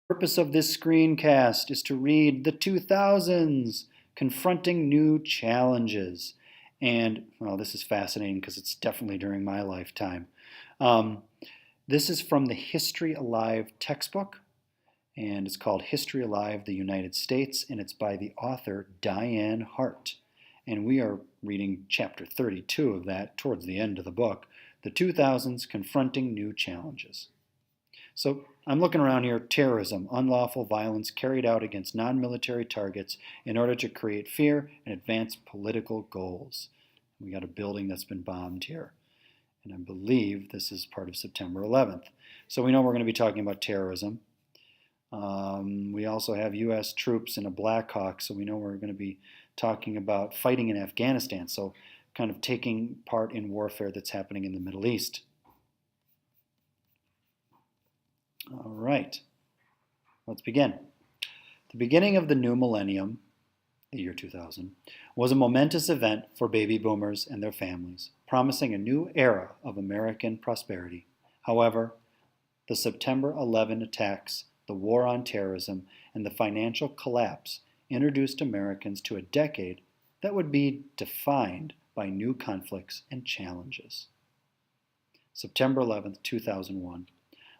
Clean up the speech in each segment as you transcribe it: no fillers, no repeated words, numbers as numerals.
The purpose of this screencast is to read the 2000s, Confronting New Challenges. And, well, this is fascinating because it's definitely during my lifetime. Um, this is from the History Alive textbook, and it's called History Alive, the United States, and it's by the author Diane Hart. And we are reading chapter 32 of that towards the end of the book, The 2000s Confronting New Challenges. So I'm looking around here: terrorism, unlawful violence carried out against non-military targets in order to create fear and advance political goals. We got a building that's been bombed here. And I believe this is part of September 11th. So we know we're going to be talking about terrorism. We also have U.S. troops in a Black Hawk, so we know we're going to be talking about fighting in Afghanistan, so kind of taking part in warfare that's happening in the Middle East. All right, let's begin. The beginning of the new millennium, the year 2000, was a momentous event for baby boomers and their families, promising a new era of American prosperity. However, the September 11 attacks, the war on terrorism, and the financial collapse introduced Americans to a decade that would be defined by new conflicts and challenges. September 11, 2001.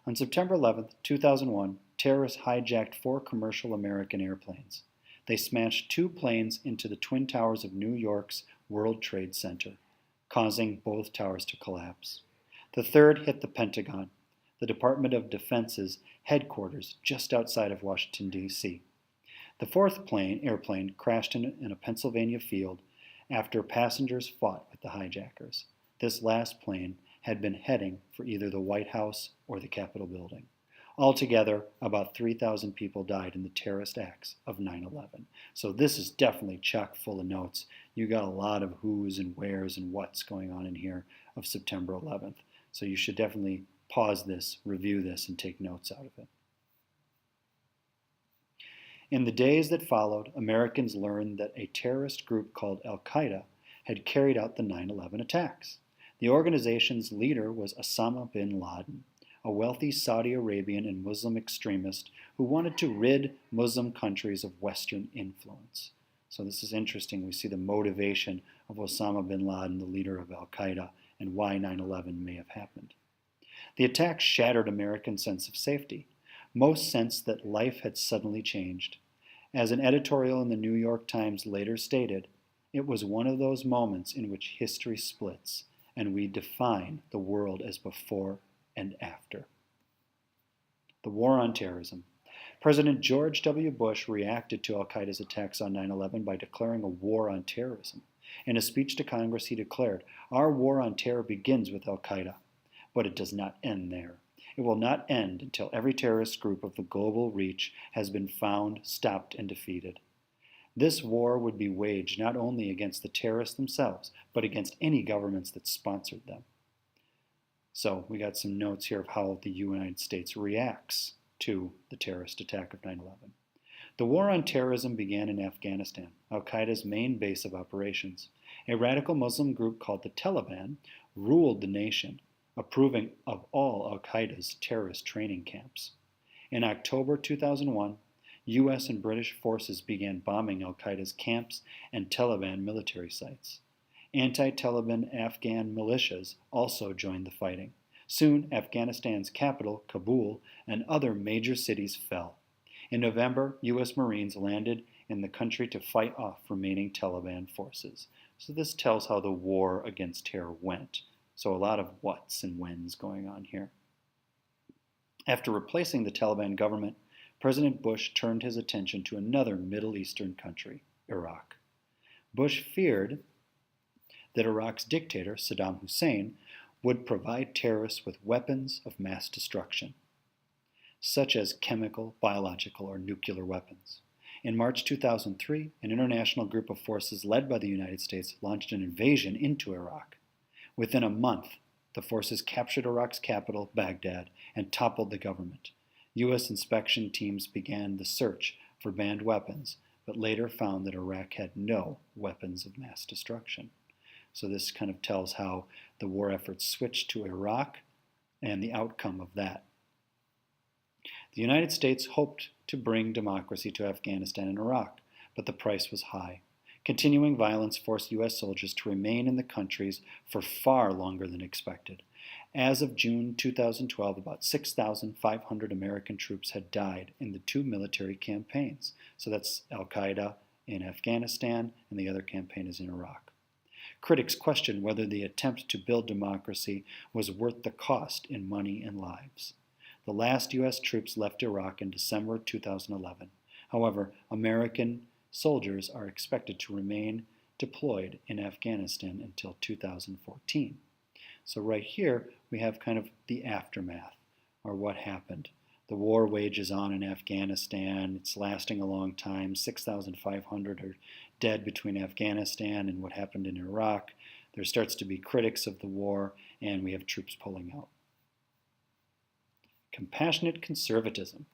On September 11, 2001, terrorists hijacked 4 commercial American airplanes. They smashed 2 planes into the Twin Towers of New York's World Trade Center, causing both towers to collapse. The third hit the Pentagon, the Department of Defense's headquarters just outside of Washington, D.C. The 4th airplane crashed in a Pennsylvania field after passengers fought with the hijackers. This last plane had been heading for either the White House or the Capitol building. Altogether, about 3,000 people died in the terrorist acts of 9/11. So this is definitely chock full of notes. You got a lot of who's and where's and what's going on in here of September 11th. So you should definitely pause this, review this, and take notes out of it. In the days that followed, Americans learned that a terrorist group called Al-Qaeda had carried out the 9/11 attacks. The organization's leader was Osama bin Laden, a wealthy Saudi Arabian and Muslim extremist who wanted to rid Muslim countries of Western influence. So this is interesting. We see the motivation of Osama bin Laden, the leader of Al-Qaeda, and why 9/11 may have happened. The attacks shattered Americans' sense of safety. Most sensed that life had suddenly changed. As an editorial in the New York Times later stated, it was one of those moments in which history splits, and we define the world as before and after. The war on terrorism. President George W. Bush reacted to al-Qaeda's attacks on 9/11 by declaring a war on terrorism. In a speech to Congress, he declared, "Our war on terror begins with al-Qaeda, but it does not end there. It will not end until every terrorist group of the global reach has been found, stopped, and defeated." This war would be waged not only against the terrorists themselves, but against any governments that sponsored them. So we got some notes here of how the United States reacts to the terrorist attack of 9/11. The war on terrorism began in Afghanistan, al-Qaeda's main base of operations. A radical Muslim group called the Taliban ruled the nation, approving of all al-Qaeda's terrorist training camps. In October 2001, U.S. and British forces began bombing al-Qaeda's camps and Taliban military sites. Anti-Taliban Afghan militias also joined the fighting. Soon, Afghanistan's capital, Kabul, and other major cities fell. In November, U.S. Marines landed in the country to fight off remaining Taliban forces. So this tells how the war against terror went. So a lot of whats and whens going on here. After replacing the Taliban government, President Bush turned his attention to another Middle Eastern country, Iraq. Bush feared that Iraq's dictator, Saddam Hussein, would provide terrorists with weapons of mass destruction, such as chemical, biological, or nuclear weapons. In March 2003, an international group of forces led by the United States launched an invasion into Iraq. Within a month, the forces captured Iraq's capital, Baghdad, and toppled the government. U.S. inspection teams began the search for banned weapons, but later found that Iraq had no weapons of mass destruction. So this kind of tells how the war efforts switched to Iraq and the outcome of that. The United States hoped to bring democracy to Afghanistan and Iraq, but the price was high. Continuing violence forced U.S. soldiers to remain in the countries for far longer than expected. As of June 2012, about 6,500 American troops had died in the two military campaigns. So that's al-Qaeda in Afghanistan, and the other campaign is in Iraq. Critics question whether the attempt to build democracy was worth the cost in money and lives. The last U.S. troops left Iraq in December 2011. However, American soldiers are expected to remain deployed in Afghanistan until 2014. So right here, we have kind of the aftermath, or what happened. The war wages on in Afghanistan. It's lasting a long time. 6,500 are dead between Afghanistan and what happened in Iraq. There starts to be critics of the war, and we have troops pulling out. Compassionate conservatism.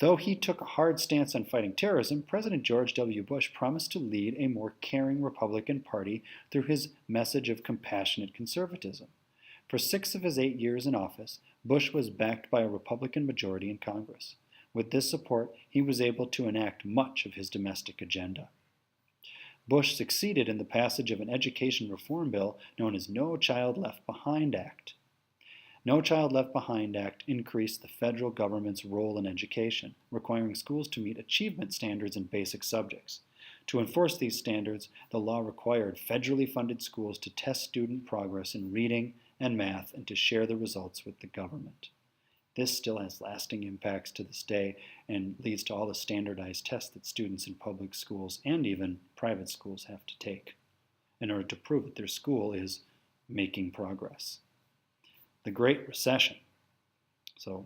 Though he took a hard stance on fighting terrorism, President George W. Bush promised to lead a more caring Republican Party through his message of compassionate conservatism. For 6 of his 8 years in office, Bush was backed by a Republican majority in Congress. With this support, he was able to enact much of his domestic agenda. Bush succeeded in the passage of an education reform bill known as No Child Left Behind Act. No Child Left Behind Act increased the federal government's role in education, requiring schools to meet achievement standards in basic subjects. To enforce these standards, the law required federally funded schools to test student progress in reading and math and to share the results with the government. This still has lasting impacts to this day and leads to all the standardized tests that students in public schools and even private schools have to take in order to prove that their school is making progress. The Great Recession. So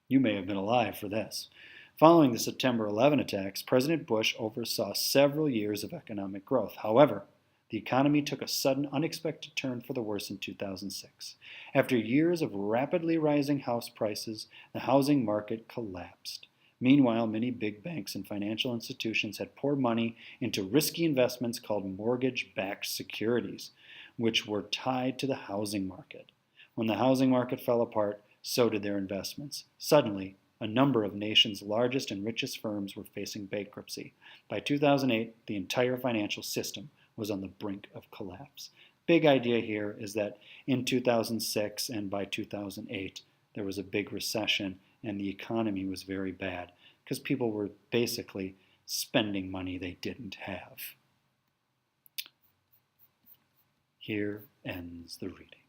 you may have been alive for this. Following the September 11 attacks, President Bush oversaw several years of economic growth. However, the economy took a sudden, unexpected turn for the worse in 2006. After years of rapidly rising house prices, the housing market collapsed. Meanwhile, many big banks and financial institutions had poured money into risky investments called mortgage-backed securities, which were tied to the housing market. When the housing market fell apart, so did their investments. Suddenly, a number of nation's largest and richest firms were facing bankruptcy. By 2008, the entire financial system was on the brink of collapse. Big idea here is that in 2006 and by 2008, there was a big recession and the economy was very bad because people were basically spending money they didn't have. Here ends the reading.